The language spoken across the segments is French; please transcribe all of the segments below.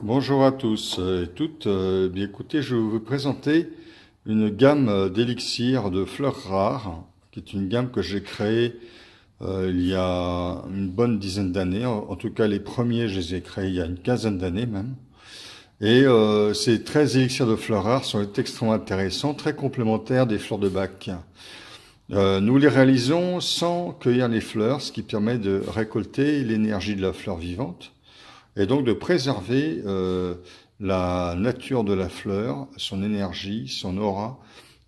Bonjour à tous et toutes. Bien écoutez, je vais vous présenter une gamme d'élixirs de fleurs rares, qui est une gamme que j'ai créée il y a une bonne dizaine d'années. En tout cas, les premiers, je les ai créés il y a une quinzaine d'années même. Et ces 13 élixirs de fleurs rares sont extrêmement intéressants, très complémentaires des fleurs de bac. Nous les réalisons sans cueillir les fleurs, ce qui permet de récolter l'énergie de la fleur vivante et donc de préserver la nature de la fleur, son énergie, son aura,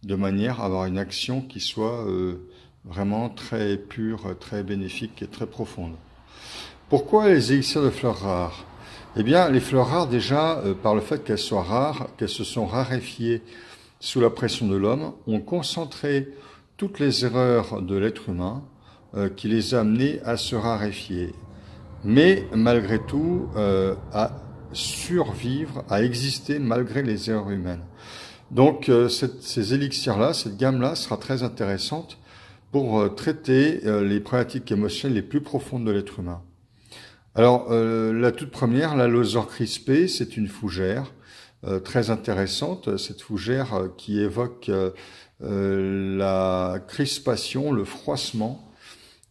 de manière à avoir une action qui soit vraiment très pure, très bénéfique et très profonde. Pourquoi les élixirs de fleurs rares? Eh bien, les fleurs rares, déjà, par le fait qu'elles soient rares, qu'elles se sont raréfiées sous la pression de l'homme, ont concentré toutes les erreurs de l'être humain qui les a amenées à se raréfier. Mais malgré tout, à survivre, à exister malgré les erreurs humaines. Donc ces élixirs-là, cette gamme-là sera très intéressante pour traiter les problématiques émotionnelles les plus profondes de l'être humain. Alors la toute première, l'Allosaure crispée, c'est une fougère très intéressante, cette fougère qui évoque la crispation, le froissement,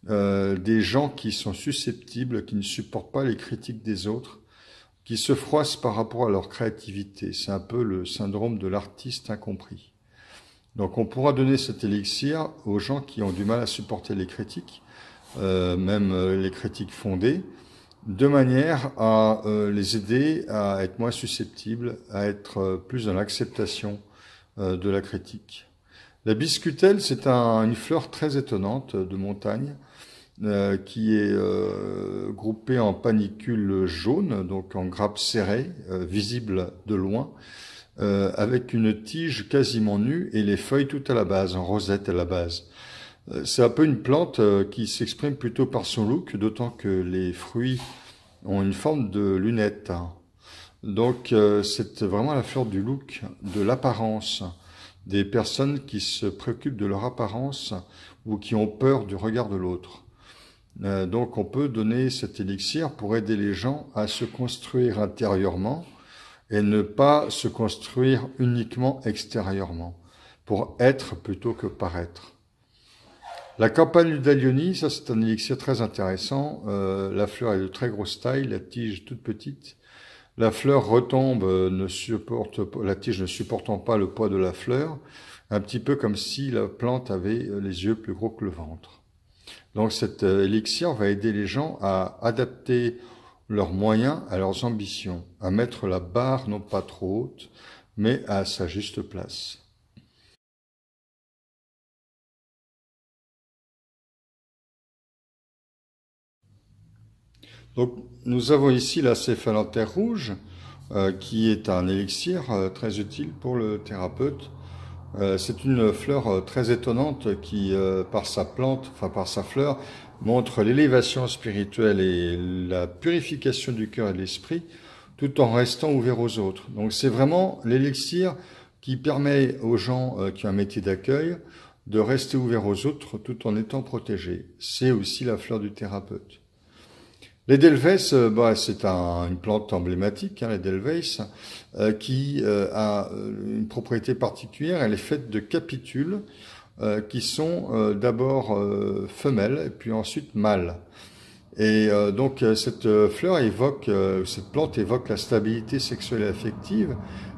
des gens qui sont susceptibles, qui ne supportent pas les critiques des autres, qui se froissent par rapport à leur créativité. C'est un peu le syndrome de l'artiste incompris. Donc on pourra donner cet élixir aux gens qui ont du mal à supporter les critiques, même les critiques fondées, de manière à les aider à être moins susceptibles, à être plus dans l'acceptation de la critique. La biscutelle, c'est une fleur très étonnante de montagne, qui est groupée en panicules jaunes, donc en grappes serrées, visibles de loin, avec une tige quasiment nue et les feuilles tout à la base, en rosette à la base. C'est un peu une plante qui s'exprime plutôt par son look, d'autant que les fruits ont une forme de lunette. Donc c'est vraiment la fleur du look, de l'apparence, des personnes qui se préoccupent de leur apparence ou qui ont peur du regard de l'autre. Donc on peut donner cet élixir pour aider les gens à se construire intérieurement et ne pas se construire uniquement extérieurement, pour être plutôt que paraître. La Campanulidalioni, ça c'est un élixir très intéressant. La fleur est de très grosse taille, la tige toute petite. La fleur retombe, la tige ne supportant pas le poids de la fleur, un petit peu comme si la plante avait les yeux plus gros que le ventre. Donc cet élixir va aider les gens à adapter leurs moyens à leurs ambitions, à mettre la barre non pas trop haute, mais à sa juste place. Donc nous avons ici la céphalantère rouge, qui est un élixir très utile pour le thérapeute. C'est une fleur très étonnante qui, par sa plante, enfin par sa fleur, montre l'élévation spirituelle et la purification du cœur et de l'esprit, tout en restant ouvert aux autres. Donc c'est vraiment l'élixir qui permet aux gens qui ont un métier d'accueil de rester ouverts aux autres tout en étant protégés. C'est aussi la fleur du thérapeute. L'Edelweiss, c'est une plante emblématique, l'Edelweiss, qui a une propriété particulière. Elle est faite de capitules qui sont d'abord femelles et puis ensuite mâles. Et donc cette plante évoque la stabilité sexuelle et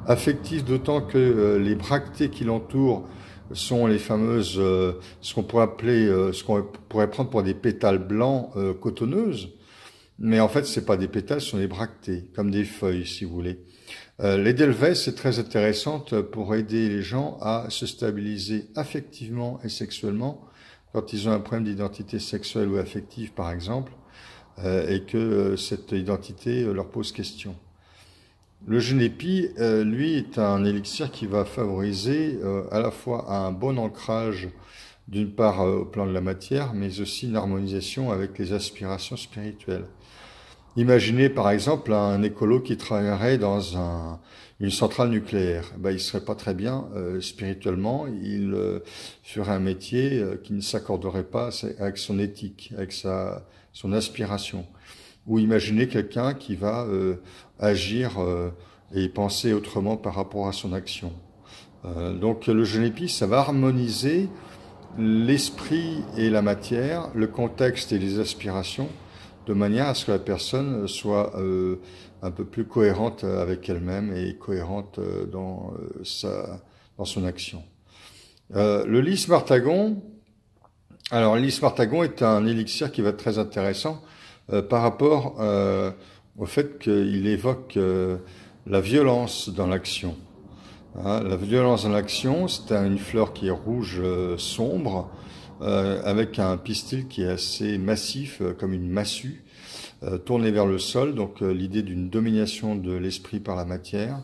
affective d'autant que les bractées qui l'entourent sont les fameuses, ce qu'on pourrait prendre pour des pétales blancs cotonneuses. Mais en fait, c'est pas des pétales, ce sont des bractées, comme des feuilles, si vous voulez. L'Edelweiss est très intéressante pour aider les gens à se stabiliser affectivement et sexuellement quand ils ont un problème d'identité sexuelle ou affective, par exemple, et que cette identité leur pose question. Le Genépi, lui, est un élixir qui va favoriser à la fois un bon ancrage, d'une part au plan de la matière, mais aussi une harmonisation avec les aspirations spirituelles. Imaginez par exemple un écolo qui travaillerait dans une centrale nucléaire. Il ne serait pas très bien spirituellement, il ferait un métier qui ne s'accorderait pas avec son éthique, avec son aspiration. Ou imaginez quelqu'un qui va agir et penser autrement par rapport à son action. Donc le jeûne épice, ça va harmoniser l'esprit et la matière, le contexte et les aspirations, de manière à ce que la personne soit un peu plus cohérente avec elle-même et cohérente dans son action. Le lys martagon, alors le lys martagon est un élixir qui va être très intéressant par rapport au fait qu'il évoque la violence dans l'action. Hein, la violence dans l'action, c'est une fleur qui est rouge sombre, avec un pistil qui est assez massif, comme une massue, tourné vers le sol. Donc l'idée d'une domination de l'esprit par la matière,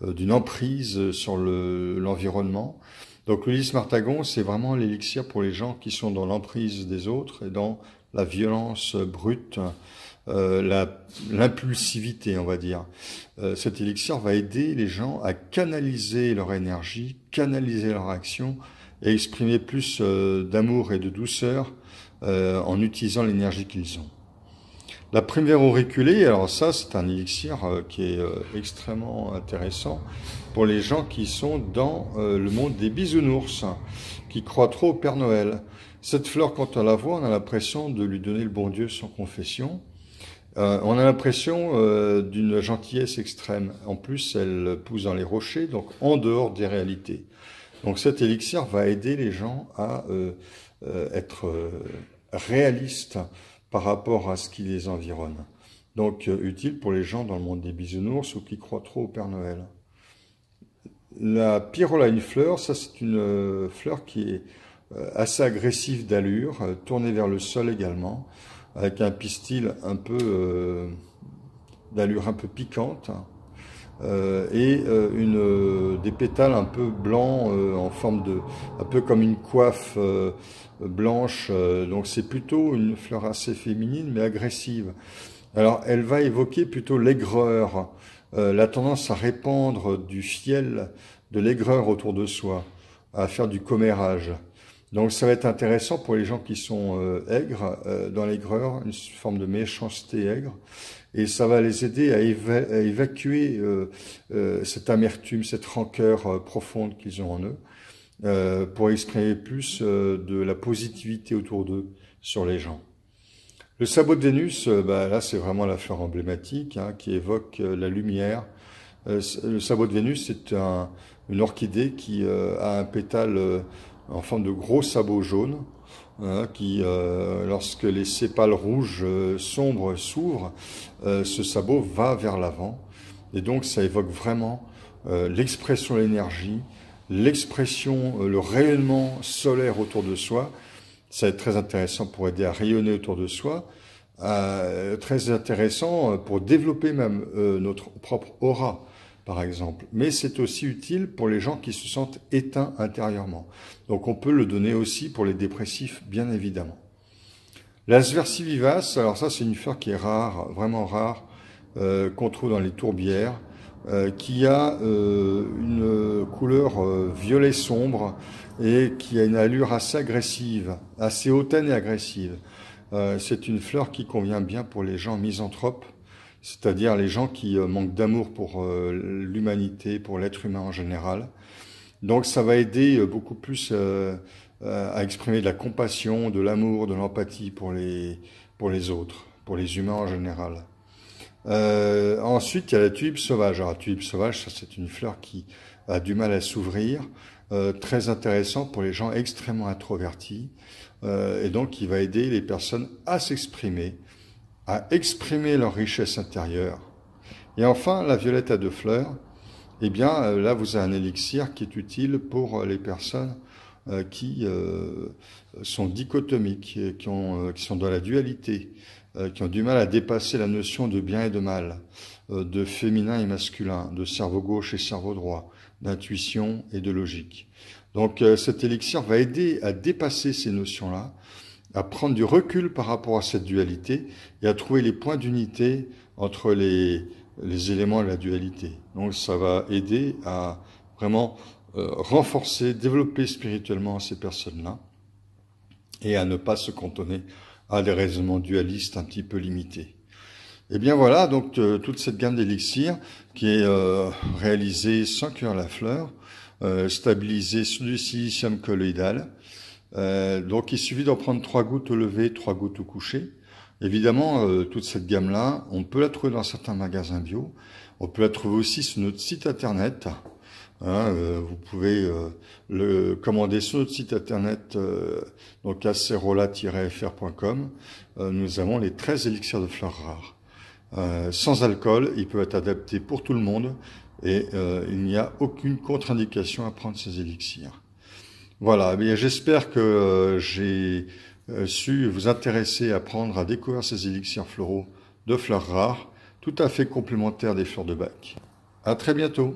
d'une emprise sur l'environnement. Donc le lys martagon, c'est vraiment l'élixir pour les gens qui sont dans l'emprise des autres et dans la violence brute, l'impulsivité, on va dire. Cet élixir va aider les gens à canaliser leur énergie, canaliser leur action et exprimer plus d'amour et de douceur en utilisant l'énergie qu'ils ont. La primaire auriculée, alors ça c'est un élixir qui est extrêmement intéressant pour les gens qui sont dans le monde des bisounours, qui croient trop au Père Noël. Cette fleur, quand on la voit, on a l'impression de lui donner le bon Dieu sans confession. On a l'impression d'une gentillesse extrême. En plus, elle pousse dans les rochers, donc en dehors des réalités. Donc cet élixir va aider les gens à être réalistes par rapport à ce qui les environne. Donc utile pour les gens dans le monde des bisounours ou qui croient trop au Père Noël. La pyroline fleur, ça c'est une fleur qui est assez agressive d'allure, tournée vers le sol également, avec un pistil un peu d'allure un peu piquante, et des pétales un peu blancs en forme de, un peu comme une coiffe blanche. Donc c'est plutôt une fleur assez féminine mais agressive. Alors elle va évoquer plutôt l'aigreur, la tendance à répandre du fiel, de l'aigreur autour de soi, à faire du commérage. Donc ça va être intéressant pour les gens qui sont aigres, dans l'aigreur, une forme de méchanceté aigre, et ça va les aider à évacuer cette amertume, cette rancœur profonde qu'ils ont en eux, pour exprimer plus de la positivité autour d'eux sur les gens. Le sabot de Vénus, là c'est vraiment la fleur emblématique qui évoque la lumière. Le sabot de Vénus, c'est une orchidée qui a un pétale en forme de gros sabot jaune, qui, lorsque les sépales rouges sombres s'ouvrent, ce sabot va vers l'avant. Et donc ça évoque vraiment l'expression de l'énergie, l'expression, le rayonnement solaire autour de soi. Ça va être très intéressant pour aider à rayonner autour de soi, très intéressant pour développer même notre propre aura, par exemple. Mais c'est aussi utile pour les gens qui se sentent éteints intérieurement. Donc on peut le donner aussi pour les dépressifs, bien évidemment. L'Asversi vivace, alors ça c'est une fleur qui est rare, vraiment rare, qu'on trouve dans les tourbières, qui a une couleur violet sombre et qui a une allure assez agressive, assez hautaine et agressive. C'est une fleur qui convient bien pour les gens misanthropes, c'est-à-dire les gens qui manquent d'amour pour l'humanité, pour l'être humain en général. Donc ça va aider beaucoup plus à exprimer de la compassion, de l'amour, de l'empathie pour les autres, pour les humains en général. Ensuite, il y a la tulipe sauvage. Alors la tulipe sauvage, ça c'est une fleur qui a du mal à s'ouvrir, très intéressant pour les gens extrêmement introvertis, et donc qui va aider les personnes à s'exprimer, à exprimer leur richesse intérieure. Et enfin, la violette à deux fleurs, eh bien là vous avez un élixir qui est utile pour les personnes qui sont dichotomiques, qui sont dans la dualité, qui ont du mal à dépasser la notion de bien et de mal, de féminin et masculin, de cerveau gauche et cerveau droit, d'intuition et de logique. Donc cet élixir va aider à dépasser ces notions-là, à prendre du recul par rapport à cette dualité et à trouver les points d'unité entre les éléments de la dualité. Donc ça va aider à vraiment renforcer, développer spirituellement ces personnes-là et à ne pas se cantonner à des raisonnements dualistes un petit peu limités. Et bien voilà, donc toute cette gamme d'élixirs qui est réalisée sans cuire la fleur, stabilisée sur du silicium colloïdal. Donc il suffit d'en prendre 3 gouttes au lever, 3 gouttes au coucher. Évidemment, toute cette gamme-là, on peut la trouver dans certains magasins bio. On peut la trouver aussi sur notre site internet. Hein, vous pouvez le commander sur notre site internet, donc acerola-fr.com. Nous avons les 13 élixirs de fleurs rares. Sans alcool, il peut être adapté pour tout le monde et il n'y a aucune contre-indication à prendre ces élixirs. Voilà, eh j'espère que j'ai su vous intéresser à apprendre à découvrir ces élixirs floraux de fleurs rares, tout à fait complémentaires des fleurs de bac. À très bientôt.